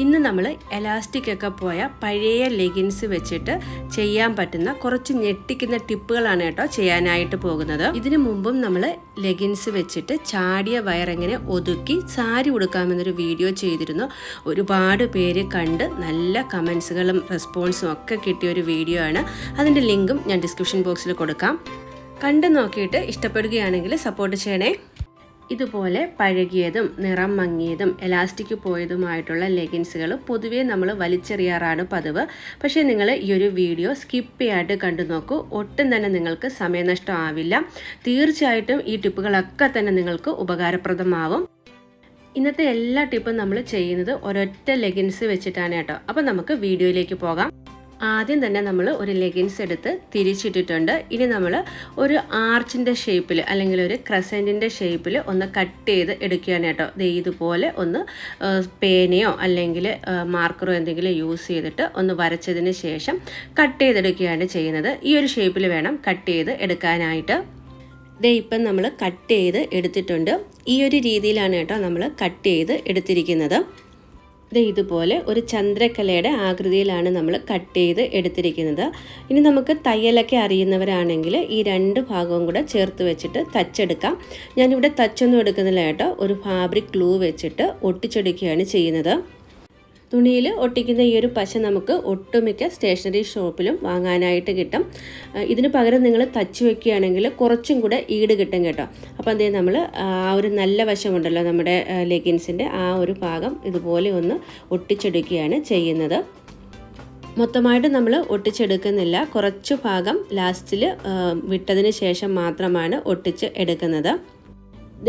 ഇന്ന് നമ്മൾ എലാസ്റ്റിക് ഒക്കെ പോയ പഴയ ലെഗിൻസ് വെച്ചിട്ട് ചെയ്യാൻ പറ്റുന്ന കുറച്ച് ഞെട്ടിക്കുന്ന ടിപ്പുകളാണ് കേട്ടോ ചെയ്യാനായിട്ട് പോകുന്നത്. ഇതിനു മുമ്പും നമ്മൾ ലെഗിൻസ് വെച്ചിട്ട് ചാടിയ വയറെങ്ങനെ ഒതുക്കി സാരി ഉടുക്കാമെന്നൊരു വീഡിയോ ചെയ്തിരുന്നു. ഒരുപാട് പേര് കണ്ട് നല്ല കമൻസുകളും റെസ്പോൺസും ഒക്കെ കിട്ടിയ ഒരു വീഡിയോ ആണ്. അതിൻ്റെ ലിങ്കും ഞാൻ ഡിസ്ക്രിപ്ഷൻ ബോക്സിൽ കൊടുക്കാം. കണ്ടു നോക്കിയിട്ട് ഇഷ്ടപ്പെടുകയാണെങ്കിൽ സപ്പോർട്ട് ചെയ്യണേ. ഇതുപോലെ പഴകിയതും നിറം മങ്ങിയതും എലാസ്റ്റിക് പോയതുമായിട്ടുള്ള ലെഗിൻസുകൾ പൊതുവേ നമ്മൾ വലിച്ചെറിയാറാണ് പതിവ്. പക്ഷേ നിങ്ങൾ ഈ ഒരു വീഡിയോ സ്കിപ്പ് ചെയ്യായിട്ട് കണ്ടു നോക്കൂ. ഒട്ടും തന്നെ നിങ്ങൾക്ക് സമയനഷ്ടം ആവില്ല. തീർച്ചയായിട്ടും ഈ ടിപ്പുകളൊക്കെ തന്നെ നിങ്ങൾക്ക് ഉപകാരപ്രദമാവും. ഇന്നത്തെ എല്ലാ ടിപ്പും നമ്മൾ ചെയ്യുന്നത് ഒരൊറ്റ ലെഗിൻസ് വെച്ചിട്ടാണ് കേട്ടോ. അപ്പോൾ നമുക്ക് വീഡിയോയിലേക്ക് പോകാം. ആദ്യം തന്നെ നമ്മൾ ഒരു ലെഗിൻസ് എടുത്ത് തിരിച്ചിട്ടിട്ടുണ്ട്. ഇനി നമ്മൾ ഒരു ആർച്ചിൻ്റെ ഷേപ്പിൽ അല്ലെങ്കിൽ ഒരു ക്രസൻറ്റിൻ്റെ ഷേപ്പിൽ ഒന്ന് കട്ട് ചെയ്ത് എടുക്കുകയാണ് കേട്ടോ. ഇതുപോലെ ഒന്ന് പേനയോ അല്ലെങ്കിൽ മാർക്കറോ എന്തെങ്കിലും യൂസ് ചെയ്തിട്ട് ഒന്ന് വരച്ചതിന് ശേഷം കട്ട് ചെയ്തെടുക്കുകയാണ് ചെയ്യുന്നത്. ഈ ഒരു ഷേപ്പിൽ വേണം കട്ട് ചെയ്ത് എടുക്കാനായിട്ട്. ഇപ്പം നമ്മൾ കട്ട് ചെയ്ത് എടുത്തിട്ടുണ്ട്. ഈ ഒരു രീതിയിലാണ് കേട്ടോ നമ്മൾ കട്ട് ചെയ്ത് എടുത്തിരിക്കുന്നത്. ഇതുപോലെ ഒരു ചന്ദ്രക്കലയുടെ ആകൃതിയിലാണ് നമ്മൾ കട്ട് ചെയ്ത് എടുത്തിരിക്കുന്നത്. ഇനി നമുക്ക് തയ്യലൊക്കെ അറിയുന്നവരാണെങ്കിൽ ഈ രണ്ട് ഭാഗവും കൂടെ ചേർത്ത് വെച്ചിട്ട് തച്ചെടുക്കാം. ഞാനിവിടെ തച്ചൊന്നും എടുക്കുന്നില്ല കേട്ടോ. ഒരു ഫാബ്രിക് ഗ്ലൂ വെച്ചിട്ട് ഒട്ടിച്ചെടുക്കുകയാണ് ചെയ്യുന്നത്. തുണിയിൽ ഒട്ടിക്കുന്ന ഈ ഒരു പശ നമുക്ക് ഒട്ടുമിക്ക സ്റ്റേഷനറി ഷോപ്പിലും വാങ്ങാനായിട്ട് കിട്ടും. ഇതിന് പകരം നിങ്ങൾ തച്ച് വയ്ക്കുകയാണെങ്കിൽ കുറച്ചും കൂടെ ഈട് കിട്ടും കേട്ടോ. അപ്പോൾ അതേ നമ്മൾ ആ ഒരു നല്ല വശമുണ്ടല്ലോ നമ്മുടെ ലെഗിൻസിൻ്റെ ആ ഒരു ഭാഗം ഇതുപോലെ ഒന്ന് ഒട്ടിച്ചെടുക്കുകയാണ് ചെയ്യുന്നത്. മൊത്തമായിട്ട് നമ്മൾ ഒട്ടിച്ചെടുക്കുന്നില്ല. കുറച്ച് ഭാഗം ലാസ്റ്റിൽ വിട്ടതിന് ശേഷം മാത്രമാണ് ഒട്ടിച്ച് എടുക്കുന്നത്.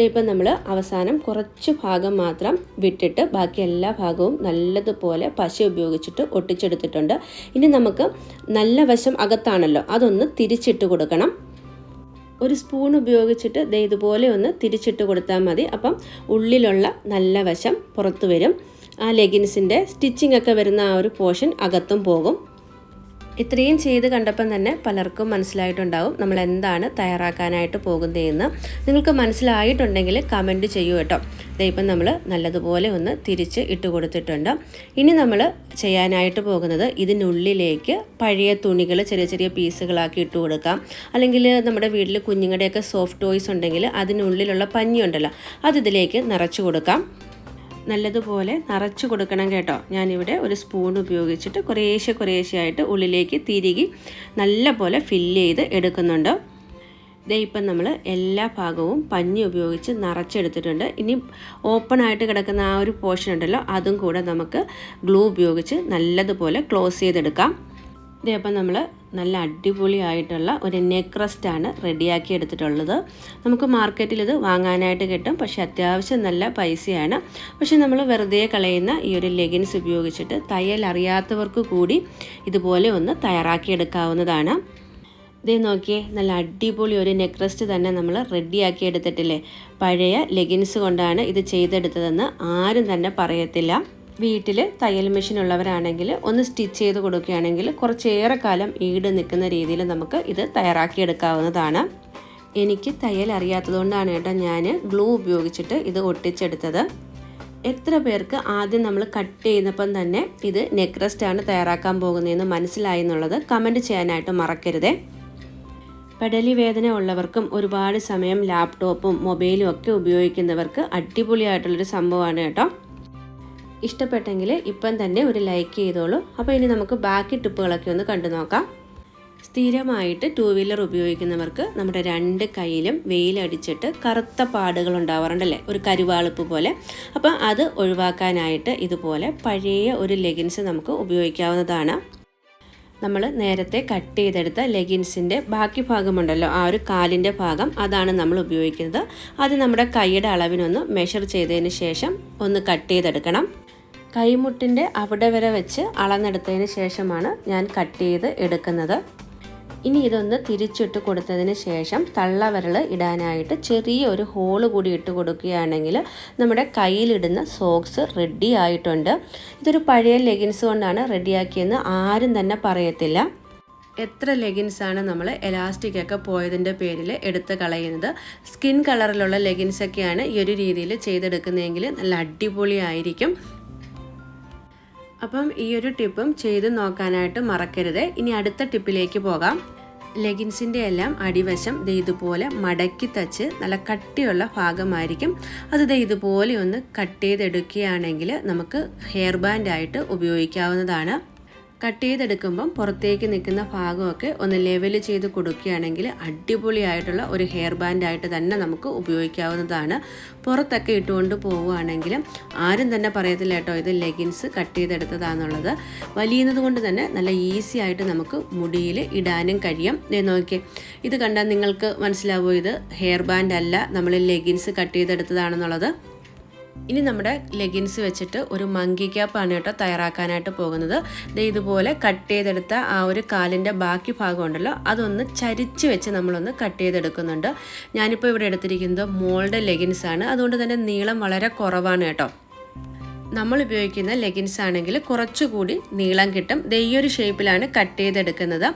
ഇപ്പം നമ്മൾ അവസാനം കുറച്ച് ഭാഗം മാത്രം വിട്ടിട്ട് ബാക്കി എല്ലാ ഭാഗവും നല്ലതുപോലെ പശ ഉപയോഗിച്ചിട്ട് ഒട്ടിച്ചെടുത്തിട്ടുണ്ട്. ഇനി നമുക്ക് നല്ല വശം അകത്താണല്ലോ, അതൊന്ന് തിരിച്ചിട്ട് കൊടുക്കണം. ഒരു സ്പൂൺ ഉപയോഗിച്ചിട്ട് ഇതുപോലെ ഒന്ന് തിരിച്ചിട്ട് കൊടുത്താൽ മതി. അപ്പം ഉള്ളിലുള്ള നല്ല വശം പുറത്ത് വരും. ആ ലെഗിൻസിൻ്റെ സ്റ്റിച്ചിങ് ഒക്കെ വരുന്ന ആ ഒരു പോർഷൻ അകത്തും പോകും. ഇത്രയും ചെയ്ത് കണ്ടപ്പം തന്നെ പലർക്കും മനസ്സിലായിട്ടുണ്ടാവും നമ്മൾ എന്താണ് തയ്യാറാക്കാനായിട്ട് പോകുന്നതെന്ന്. നിങ്ങൾക്ക് മനസ്സിലായിട്ടുണ്ടെങ്കിൽ കമൻറ്റ് ചെയ്യൂ കേട്ടോ. ഇപ്പം നമ്മൾ നല്ലതുപോലെ ഒന്ന് തിരിച്ച് ഇട്ട് കൊടുത്തിട്ടുണ്ട്. ഇനി നമ്മൾ ചെയ്യാനായിട്ട് പോകുന്നത് ഇതിനുള്ളിലേക്ക് പഴയ തുണികൾ ചെറിയ ചെറിയ പീസുകളാക്കി ഇട്ട് കൊടുക്കാം. അല്ലെങ്കിൽ നമ്മുടെ വീട്ടിൽ കുഞ്ഞുങ്ങളുടെയൊക്കെ സോഫ്റ്റ് ടോയ്സ് ഉണ്ടെങ്കിൽ അതിനുള്ളിലുള്ള പഞ്ഞി ഉണ്ടല്ലോ, അതിലേക്ക് നിറച്ച് കൊടുക്കാം. നല്ലതുപോലെ നിറച്ച് കൊടുക്കണം കേട്ടോ. ഞാനിവിടെ ഒരു സ്പൂൺ ഉപയോഗിച്ചിട്ട് കുറേശ്ശെയായിട്ട് ഉള്ളിലേക്ക് തിരികെ നല്ല പോലെ ഫില്ല് ചെയ്ത് എടുക്കുന്നുണ്ട്. ഇപ്പം നമ്മൾ എല്ലാ ഭാഗവും പഞ്ഞി ഉപയോഗിച്ച് നിറച്ചെടുത്തിട്ടുണ്ട്. ഇനി ഓപ്പൺ ആയിട്ട് കിടക്കുന്ന ആ ഒരു പോർഷൻ ഉണ്ടല്ലോ, അതും കൂടെ നമുക്ക് ഗ്ലൂ ഉപയോഗിച്ച് നല്ലതുപോലെ ക്ലോസ് ചെയ്തെടുക്കാം. അപ്പം നമ്മൾ നല്ല അടിപൊളിയായിട്ടുള്ള ഒരു നെക്ക് റെസ്റ്റാണ് റെഡിയാക്കി എടുത്തിട്ടുള്ളത്. നമുക്ക് മാർക്കറ്റിൽ ഇത് വാങ്ങാനായിട്ട് കിട്ടും. പക്ഷേ അത്യാവശ്യം നല്ല പൈസയാണ്. പക്ഷേ നമ്മൾ വെറുതെ കളയുന്ന ഈ ഒരു ലെഗിൻസ് ഉപയോഗിച്ചിട്ട് തയ്യൽ അറിയാത്തവർക്ക് കൂടി ഇതുപോലെ ഒന്ന് തയ്യാറാക്കിയെടുക്കാവുന്നതാണ്. നോക്കിയേ, നല്ല അടിപൊളി ഒരു നെക്ക് റെസ്റ്റ് തന്നെ നമ്മൾ റെഡിയാക്കി എടുത്തിട്ടില്ലേ. പഴയ ലെഗിൻസ് കൊണ്ടാണ് ഇത് ചെയ്തെടുത്തതെന്ന് ആരും തന്നെ പറയത്തില്ല. വീട്ടിൽ തയ്യൽ മെഷീൻ ഉള്ളവരാണെങ്കിൽ ഒന്ന് സ്റ്റിച്ച് ചെയ്ത് കൊടുക്കുകയാണെങ്കിൽ കുറച്ചേറെ കാലം ഈട് നിൽക്കുന്ന രീതിയിൽ നമുക്ക് ഇത് തയ്യാറാക്കിയെടുക്കാവുന്നതാണ്. എനിക്ക് തയ്യൽ അറിയാത്തതുകൊണ്ടാണ് കേട്ടോ ഞാൻ ഗ്ലൂ ഉപയോഗിച്ചിട്ട് ഇത് ഒട്ടിച്ചെടുത്തത്. എത്ര പേർക്ക് ആദ്യം നമ്മൾ കട്ട് ചെയ്യുന്നപ്പം തന്നെ ഇത് നെക്ക് റെസ്റ്റാണ് തയ്യാറാക്കാൻ പോകുന്നതെന്ന് മനസ്സിലായി എന്നുള്ളത് കമൻറ്റ് ചെയ്യാനായിട്ട് മറക്കരുതേ. പെടലി വേദന ഉള്ളവർക്കും ഒരുപാട് സമയം ലാപ്ടോപ്പും മൊബൈലും ഒക്കെ ഉപയോഗിക്കുന്നവർക്ക് അടിപൊളിയായിട്ടുള്ളൊരു സംഭവമാണ് കേട്ടോ. ഇഷ്ടപ്പെട്ടെങ്കിൽ ഇപ്പം തന്നെ ഒരു ലൈക്ക് ചെയ്തോളൂ. അപ്പോൾ ഇനി നമുക്ക് ബാക്കി ടിപ്പുകളൊക്കെ ഒന്ന് കണ്ടു നോക്കാം. സ്ഥിരമായിട്ട് 2 വീലർ ഉപയോഗിക്കുന്നവർക്ക് നമ്മുടെ 2 കൈയിലും വെയിലടിച്ചിട്ട് കറുത്ത പാടുകൾ ഉണ്ടാവാറുണ്ടല്ലേ, ഒരു കരുവാളിപ്പ് പോലെ. അപ്പോൾ അത് ഒഴിവാക്കാനായിട്ട് ഇതുപോലെ പഴയ ഒരു ലെഗിൻസ് നമുക്ക് ഉപയോഗിക്കാവുന്നതാണ്. നമ്മൾ നേരത്തെ കട്ട് ചെയ്തെടുത്ത ലെഗിൻസിൻ്റെ ബാക്കി ഭാഗമുണ്ടല്ലോ, ആ ഒരു കാലിൻ്റെ ഭാഗം, അതാണ് നമ്മൾ ഉപയോഗിക്കുന്നത്. അത് നമ്മുടെ കൈയുടെ അളവിനൊന്ന് മെഷർ ചെയ്തതിന് ശേഷം ഒന്ന് കട്ട് ചെയ്തെടുക്കണം. കൈമുട്ടിൻ്റെ അവിടെ വരെ വെച്ച് അളന്നെടുത്തതിന് ശേഷമാണ് ഞാൻ കട്ട് ചെയ്ത് എടുക്കുന്നത്. ഇനി ഇതൊന്ന് തിരിച്ചിട്ട് കൊടുത്തതിന് ശേഷം തള്ളവിരൽ ഇടാനായിട്ട് ചെറിയ ഒരു ഹോള് കൂടി ഇട്ട് കൊടുക്കുകയാണെങ്കിൽ നമ്മുടെ കയ്യിലിടുന്ന സോക്സ് റെഡി ആയിട്ടുണ്ട്. ഇതൊരു പഴയ ലെഗിൻസ് കൊണ്ടാണ് റെഡിയാക്കിയെന്ന് ആരും തന്നെ പറയത്തില്ല. എത്ര ലെഗിൻസാണ് നമ്മൾ എലാസ്റ്റിക് ഒക്കെ പോയതിൻ്റെ പേരിൽ എടുത്ത് കളയുന്നത്. സ്കിൻ കളറിലുള്ള ലെഗിൻസൊക്കെയാണ് ഈ ഒരു രീതിയിൽ ചെയ്തെടുക്കുന്നതെങ്കിൽ നല്ല അടിപൊളിയായിരിക്കും. അപ്പം ഈ ഒരു ടിപ്പും ചെയ്ത് നോക്കാനായിട്ട് മറക്കരുത്. ഇനി അടുത്ത ടിപ്പിലേക്ക് പോകാം. ലെഗിൻസിൻ്റെ എല്ലാം അടിവശം ഇതുപോലെ മടക്കി തച്ച് നല്ല കട്ടിയുള്ള ഭാഗമായിരിക്കും. അത് ഇതുപോലെ ഒന്ന് കട്ട് ചെയ്തെടുക്കുകയാണെങ്കിൽ നമുക്ക് ഹെയർ ബാൻഡായിട്ട് ഉപയോഗിക്കാവുന്നതാണ്. കട്ട് ചെയ്തെടുക്കുമ്പം പുറത്തേക്ക് നിൽക്കുന്ന ഭാഗമൊക്കെ ഒന്ന് ലെവൽ ചെയ്ത് കൊടുക്കുകയാണെങ്കിൽ അടിപൊളിയായിട്ടുള്ള ഒരു ഹെയർ ബാൻഡായിട്ട് തന്നെ നമുക്ക് ഉപയോഗിക്കാവുന്നതാണ്. പുറത്തൊക്കെ ഇട്ടുകൊണ്ട് പോവുകയാണെങ്കിൽ ആരും തന്നെ പറയത്തില്ല കേട്ടോ ഇത് ലെഗിൻസ് കട്ട് ചെയ്തെടുത്തതാണെന്നുള്ളത്. വലിയുന്നത് കൊണ്ട് തന്നെ നല്ല ഈസി ആയിട്ട് നമുക്ക് മുടിയിൽ ഇടാനും കഴിയും. നോക്കിയേ, ഇത് കണ്ടാൽ നിങ്ങൾക്ക് മനസ്സിലാവുമോ ഇത് ഹെയർ ബാൻഡ് അല്ല, നമ്മൾ ലെഗിൻസ് കട്ട് ചെയ്തെടുത്തതാണെന്നുള്ളത്. ഇനി നമ്മുടെ ലെഗിൻസ് വെച്ചിട്ട് ഒരു മങ്കി ക്യാപ്പാണ് കേട്ടോ തയ്യാറാക്കാനായിട്ട് പോകുന്നത്. ഇതുപോലെ കട്ട് ചെയ്തെടുത്ത ആ ഒരു കാലിൻ്റെ ബാക്കി ഭാഗം ഉണ്ടല്ലോ അതൊന്ന് ചരിച്ച് വെച്ച് നമ്മളൊന്ന് കട്ട് ചെയ്തെടുക്കുന്നുണ്ട്. ഞാനിപ്പോൾ ഇവിടെ എടുത്തിരിക്കുന്നത് മോൾഡ് ലെഗിൻസ് ആണ്, അതുകൊണ്ട് തന്നെ നീളം വളരെ കുറവാണ് കേട്ടോ. നമ്മൾ ഉപയോഗിക്കുന്ന ലെഗിൻസ് ആണെങ്കിൽ കുറച്ചുകൂടി നീളം കിട്ടും. ഈ ഒരു ഷേപ്പിലാണ് കട്ട് ചെയ്തെടുക്കുന്നത്.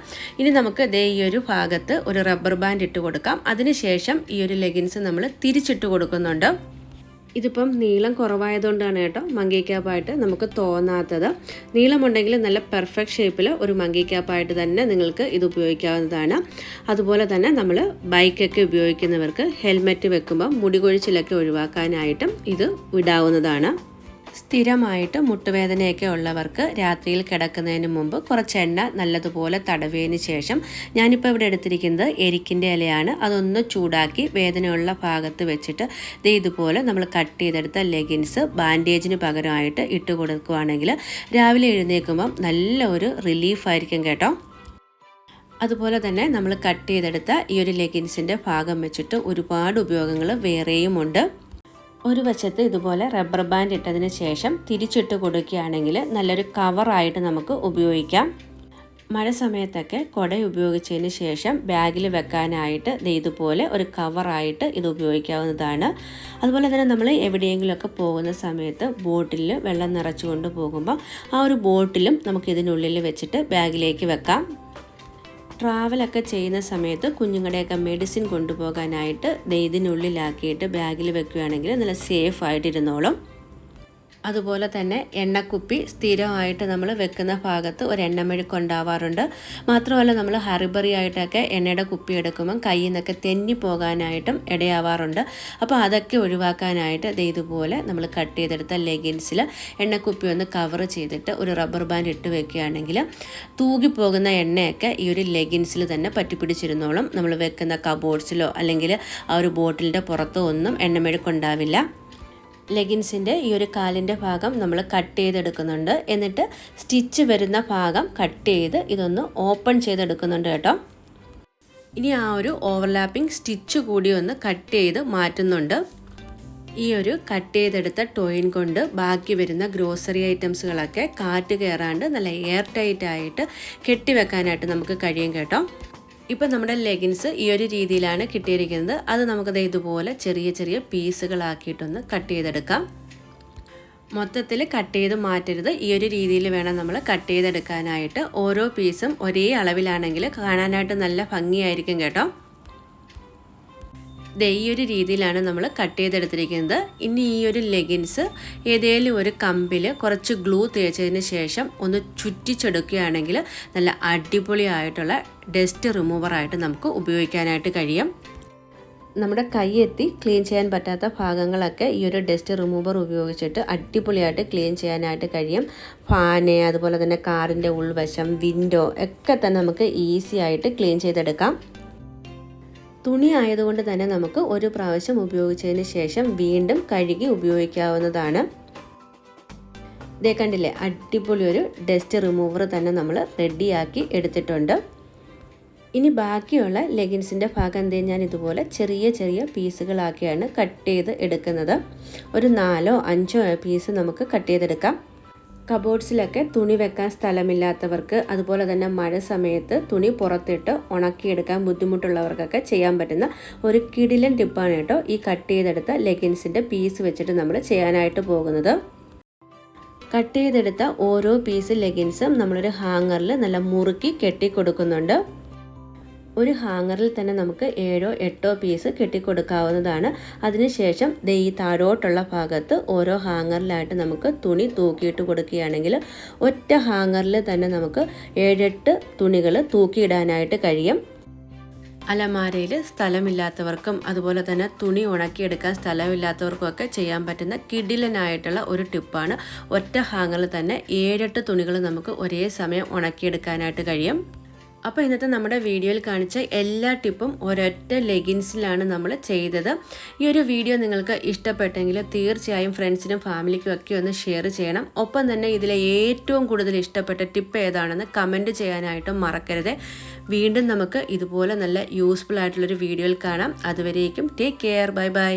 ഇനി നമുക്ക് ഈ ഒരു ഭാഗത്ത് ഒരു റബ്ബർ ബാൻഡ് ഇട്ട് കൊടുക്കാം. അതിനുശേഷം ഈ ഒരു ലെഗിൻസ് നമ്മൾ തിരിച്ചിട്ട് കൊടുക്കുന്നുണ്ട്. ഇതിപ്പം നീളം കുറവായതുകൊണ്ടാണ് കേട്ടോ മങ്കി ക്യാപ്പായിട്ട് നമുക്ക് തോന്നാത്തത്. നീളമുണ്ടെങ്കിൽ നല്ല പെർഫെക്റ്റ് ഷേപ്പിൽ ഒരു മങ്കി ക്യാപ്പായിട്ട് തന്നെ നിങ്ങൾക്ക് ഇത് ഉപയോഗിക്കാവുന്നതാണ്. അതുപോലെ തന്നെ നമ്മൾ ബൈക്കൊക്കെ ഉപയോഗിക്കുന്നവർക്ക് ഹെൽമെറ്റ് വെക്കുമ്പോൾ മുടി കൊഴിച്ചിലൊക്കെ ഒഴിവാക്കാനായിട്ടും ഇത് ഇടാവുന്നതാണ്. സ്ഥിരമായിട്ട് മുട്ടുവേദനയൊക്കെ ഉള്ളവർക്ക് രാത്രിയിൽ കിടക്കുന്നതിന് മുമ്പ് കുറച്ച് എണ്ണ നല്ലതുപോലെ തടവിയതിന് ശേഷം ഞാനിപ്പോൾ ഇവിടെ എടുത്തിരിക്കുന്നത് എരിക്കിൻ്റെ ഇലയാണ്. അതൊന്ന് ചൂടാക്കി വേദനയുള്ള ഭാഗത്ത് വെച്ചിട്ട് ഇതുപോലെ നമ്മൾ കട്ട് ചെയ്തെടുത്ത ലെഗിൻസ് ബാൻഡേജിന് പകരമായിട്ട് ഇട്ട് കൊടുക്കുകയാണെങ്കിൽ രാവിലെ എഴുന്നേൽക്കുമ്പം നല്ല ഒരു റിലീഫായിരിക്കും കേട്ടോ. അതുപോലെ തന്നെ നമ്മൾ കട്ട് ചെയ്തെടുത്ത ഈ ഒരു ലെഗിൻസിൻ്റെ ഭാഗം വെച്ചിട്ട് ഒരുപാട് ഉപയോഗങ്ങൾ വേറെയുമുണ്ട്. ഒരു വശത്ത് ഇതുപോലെ റബ്ബർ ബാൻഡ് ഇട്ടതിന് ശേഷം തിരിച്ചിട്ട് കൊടുക്കുകയാണെങ്കിൽ നല്ലൊരു കവറായിട്ട് നമുക്ക് ഉപയോഗിക്കാം. മഴ സമയത്തൊക്കെ കുട ഉപയോഗിച്ചതിന് ശേഷം ബാഗിൽ വെക്കാനായിട്ട് ഇതുപോലെ ഒരു കവറായിട്ട് ഇത് ഉപയോഗിക്കാവുന്നതാണ്. അതുപോലെ തന്നെ നമ്മൾ എവിടെയെങ്കിലുമൊക്കെ പോകുന്ന സമയത്ത് ബോട്ടിൽ വെള്ളം നിറച്ചു കൊണ്ട് പോകുമ്പോൾ ആ ഒരു ബോട്ടിലും നമുക്ക് ഇതിനുള്ളിൽ വെച്ചിട്ട് ബാഗിലേക്ക് വെക്കാം. ട്രാവലൊക്കെ ചെയ്യുന്ന സമയത്ത് കുഞ്ഞുങ്ങളുടെയൊക്കെ മെഡിസിൻ കൊണ്ടുപോകാനായിട്ട് ഇതിനുള്ളിലാക്കിയിട്ട് ബാഗിൽ വെക്കുകയാണെങ്കിൽ നല്ല സേഫായിട്ടിരുന്നോളും. അതുപോലെ തന്നെ എണ്ണക്കുപ്പി സ്ഥിരമായിട്ട് നമ്മൾ വെക്കുന്ന ഭാഗത്ത് ഒരു എണ്ണമെഴുക്ക് ഉണ്ടാവാറുണ്ട്. മാത്രമല്ല നമ്മൾ ഹറിബറി ആയിട്ടൊക്കെ എണ്ണയുടെ കുപ്പി എടുക്കുമ്പം കയ്യിൽ നിന്നൊക്കെ തെന്നി പോകാനായിട്ടും ഇടയാവാറുണ്ട്. അപ്പോൾ അതൊക്കെ ഒഴിവാക്കാനായിട്ട് ഇതുപോലെ നമ്മൾ കട്ട് ചെയ്തെടുത്ത ലെഗിൻസിൽ എണ്ണക്കുപ്പി ഒന്ന് കവർ ചെയ്തിട്ട് ഒരു റബ്ബർ ബാൻഡ് ഇട്ട് വെക്കുകയാണെങ്കിൽ തൂകിപ്പോകുന്ന എണ്ണയൊക്കെ ഈ ഒരു ലെഗിൻസിൽ തന്നെ പറ്റിപ്പിടിച്ചിരുന്നോളും. നമ്മൾ വെക്കുന്ന കബോർഡ്സിലോ അല്ലെങ്കിൽ ആ ഒരു ബോട്ടിലിൻ്റെ പുറത്തോ ഒന്നും എണ്ണമെഴുക്കുണ്ടാവില്ല. ലെഗിൻസിൻ്റെ ഈ ഒരു കാലിൻ്റെ ഭാഗം നമ്മൾ കട്ട് ചെയ്തെടുക്കുന്നുണ്ട്. എന്നിട്ട് സ്റ്റിച്ച് വരുന്ന ഭാഗം കട്ട് ചെയ്ത് ഇതൊന്ന് ഓപ്പൺ ചെയ്തെടുക്കുന്നുണ്ട് കേട്ടോ. ഇനി ആ ഒരു ഓവർലാപ്പിംഗ് സ്റ്റിച്ച് കൂടി ഒന്ന് കട്ട് ചെയ്ത് മാറ്റുന്നുണ്ട്. ഈ ഒരു കട്ട് ചെയ്തെടുത്ത ടോയിൻ കൊണ്ട് ബാക്കി വരുന്ന ഗ്രോസറി ഐറ്റംസുകളൊക്കെ കാറ്റ് കയറാണ്ട് നല്ല എയർ ടൈറ്റ് ആയിട്ട് കെട്ടിവെക്കാനായിട്ട് നമുക്ക് കഴിയും കേട്ടോ. ഇപ്പം നമ്മുടെ ലെഗിൻസ് ഈ ഒരു രീതിയിലാണ് കിട്ടിയിരിക്കുന്നത്. അത് നമുക്കത് ഇതുപോലെ ചെറിയ ചെറിയ പീസുകളാക്കിയിട്ടൊന്ന് കട്ട് ചെയ്തെടുക്കാം. മൊത്തത്തിൽ കട്ട് ചെയ്ത് മാറ്റരുത്. ഈ ഒരു രീതിയിൽ വേണം നമ്മൾ കട്ട് ചെയ്തെടുക്കാനായിട്ട്. ഓരോ പീസും ഒരേ അളവിലാണെങ്കിൽ കാണാനായിട്ട് നല്ല ഭംഗിയായിരിക്കും കേട്ടോ. ഈ ഒരു രീതിയിലാണ് നമ്മൾ കട്ട് ചെയ്തെടുത്തിരിക്കുന്നത്. ഇനി ഈ ഒരു ലെഗിൻസ് ഏതെങ്കിലും ഒരു കമ്പിൽ കുറച്ച് ഗ്ലൂ തേച്ചതിന് ശേഷം ഒന്ന് ചുറ്റിച്ചെടുക്കുകയാണെങ്കിൽ നല്ല അടിപൊളിയായിട്ടുള്ള ഡസ്റ്റ് റിമൂവറായിട്ട് നമുക്ക് ഉപയോഗിക്കാനായിട്ട് കഴിയും. നമ്മുടെ കൈയെത്തി ക്ലീൻ ചെയ്യാൻ പറ്റാത്ത ഭാഗങ്ങളൊക്കെ ഈ ഒരു ഡസ്റ്റ് റിമൂവർ ഉപയോഗിച്ചിട്ട് അടിപൊളിയായിട്ട് ക്ലീൻ ചെയ്യാനായിട്ട് കഴിയും. ഫാന്, അതുപോലെ തന്നെ കാറിൻ്റെ ഉൾവശം, വിൻഡോ ഒക്കെ തന്നെ നമുക്ക് ഈസി ആയിട്ട് ക്ലീൻ ചെയ്തെടുക്കാം. തുണി ആയതുകൊണ്ട് തന്നെ നമുക്ക് ഒരു പ്രാവശ്യം ഉപയോഗിച്ചതിന് ശേഷം വീണ്ടും കഴുകി ഉപയോഗിക്കാവുന്നതാണ്. ഇതേ കണ്ടില്ലേ, അടിപൊളി ഒരു ഡസ്റ്റ് റിമൂവർ തന്നെ നമ്മൾ റെഡിയാക്കി എടുത്തിട്ടുണ്ട്. ഇനി ബാക്കിയുള്ള ലെഗിൻസിൻ്റെ ഭാഗം ഞാൻ ഇതുപോലെ ചെറിയ ചെറിയ പീസുകളാക്കിയാണ് കട്ട് ചെയ്ത് എടുക്കുന്നത്. ഒരു 4 or 5 പീസ് നമുക്ക് കട്ട് ചെയ്തെടുക്കാം. കബോർഡ്സിലൊക്കെ തുണി വെക്കാൻ സ്ഥലമില്ലാത്തവർക്ക്, അതുപോലെ തന്നെ മഴ സമയത്ത് തുണി പുറത്തിട്ട് ഉണക്കിയെടുക്കാൻ ബുദ്ധിമുട്ടുള്ളവർക്കൊക്കെ ചെയ്യാൻ പറ്റുന്ന ഒരു കിടിലൻ ടിപ്പാണ് കേട്ടോ ഈ കട്ട് ചെയ്തെടുത്ത ലെഗിൻസിൻ്റെ പീസ് വെച്ചിട്ട് നമ്മൾ ചെയ്യാനായിട്ട് പോകുന്നത്. കട്ട് ചെയ്തെടുത്ത ഓരോ പീസ് ലെഗിൻസും നമ്മളൊരു ഹാങ്ങറിൽ നല്ല മുറുക്കി കെട്ടി കൊടുക്കുന്നുണ്ട്. ഒരു ഹാങ്ങറിൽ തന്നെ നമുക്ക് 7-8 പീസ് കെട്ടിക്കൊടുക്കാവുന്നതാണ്. അതിനുശേഷം ഈ താഴോട്ടുള്ള ഭാഗത്ത് ഓരോ ഹാങ്ങറിലായിട്ട് നമുക്ക് തുണി തൂക്കിയിട്ട് കൊടുക്കുകയാണെങ്കിൽ ഒറ്റ ഹാങ്ങറിൽ തന്നെ നമുക്ക് 7-8 തുണികൾ തൂക്കിയിടാനായിട്ട് കഴിയും. അലമാരയിൽ സ്ഥലമില്ലാത്തവർക്കും അതുപോലെ തന്നെ തുണി ഉണക്കിയെടുക്കാൻ സ്ഥലമില്ലാത്തവർക്കും ഒക്കെ ചെയ്യാൻ പറ്റുന്ന കിടിലനായിട്ടുള്ള ഒരു ടിപ്പാണ്. ഒറ്റ ഹാങ്ങറിൽ തന്നെ 7-8 തുണികൾ നമുക്ക് ഒരേ സമയം ഉണക്കിയെടുക്കാനായിട്ട് കഴിയും. അപ്പോൾ ഇന്നത്തെ നമ്മുടെ വീഡിയോയിൽ കാണിച്ച എല്ലാ ടിപ്പും ഒരൊറ്റ ലെഗിൻസിലാണ് നമ്മൾ ചെയ്തത്. ഈ ഒരു വീഡിയോ നിങ്ങൾക്ക് ഇഷ്ടപ്പെട്ടെങ്കിൽ തീർച്ചയായും ഫ്രണ്ട്സിനും ഫാമിലിക്കും ഒക്കെ ഒന്ന് ഷെയർ ചെയ്യണം. ഒപ്പം തന്നെ ഇതിലെ ഏറ്റവും കൂടുതൽ ഇഷ്ടപ്പെട്ട ടിപ്പ് ഏതാണെന്ന് കമൻറ്റ് ചെയ്യാനായിട്ടും മറക്കരുത്. വീണ്ടും നമുക്ക് ഇതുപോലെ നല്ല യൂസ്ഫുൾ ആയിട്ടുള്ളൊരു വീഡിയോയിൽ കാണാം. അതുവരേക്കും ടേക്ക് കെയർ. Bye bye.